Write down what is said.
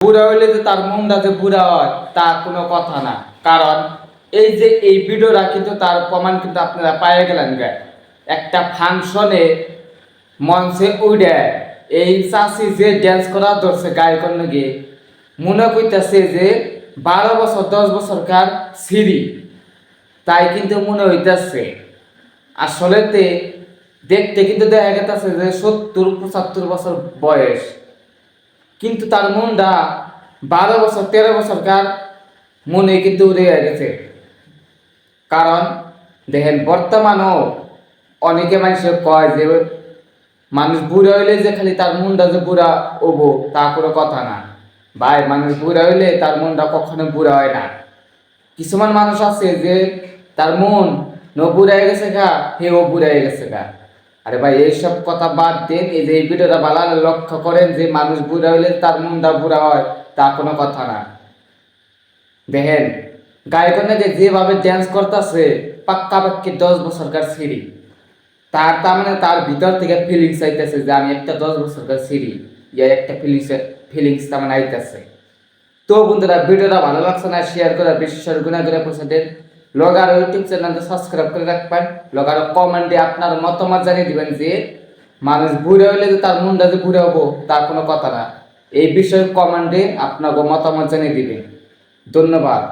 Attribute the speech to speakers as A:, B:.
A: বুড়া হইলে যে তার মনটা যে বুড়া হয় তা কোনো কথা না। কারণ এই যে এই ভিডিওটা কিন্তু তার প্রমাণ কিন্তু আপনারা পাইয়ে গেলেন গে। একটা ফাংশনে মঞ্চে উঠে এই চাষি যে ড্যান্স করা ধরছে গায়কের নাকি মনে করতেছে যে 12 বছর 10 বছরকার সিঁড়ি, তাই কিন্তু মনে হইতেছে। আসলেতে দেখতে কিন্তু দেখা গেছে যে 70-75 বছর বয়স, কিন্তু তার মনটা 12 বছর 13 বছরকার মনে কিন্তু উড়ে গেছে। কারণ দেখেন বর্তমানও অনেকে মানুষ কয় যে মানুষ বুড়া হইলে যে খালি তার মনটা যে বুড়া হবো তা কোনো কথা না ভাই। মানুষ বুড়া হইলে তার মনটা কখনো বুড়া হয় না। কিছুমান মানুষ আছে যে তার মন বুড়াই গেছে গা, হেও বুড়াই গেছে গা। আরে ভাই এইসব কথা বাদ দেন, এই যে এই ভিডিওটা ভালো লক্ষ্য করেন যে মানুষ বুড়া হইলে তার মনটা বুড়া হয় তা কোনো কথা না। দেখেন গায়কের নাকি যেভাবে ড্যান্স করতেছে পাক্কা পাক্কি 10 বছরকার সিঁড়ি, তার মানে তার ভিতর থেকে ফিলিংস আইতেছে যে আমি একটা 10 বছরকার সিঁড়ি, ইয়ার একটা ফিলিংস তার মানে আইতেছে। তো বন্ধুরা ভিডিওটা ভালো লাগছে না শেয়ার করে বেশি গুণা করে পৌঁছে দেন। লগার ইউটিউব চ্যানেলটা সাবস্ক্রাইব করে রাখবেন। লগার কমেন্টে আপনার মতামত জানিয়ে দিবেন যে মানুষ বুড়ে হইলে যে তার মনটা যে বুড়ে হবো তা কোনো কথা না। এই বিষয়ে কমেন্টে আপনার মতামত জানিয়ে দিবেন। ধন্যবাদ।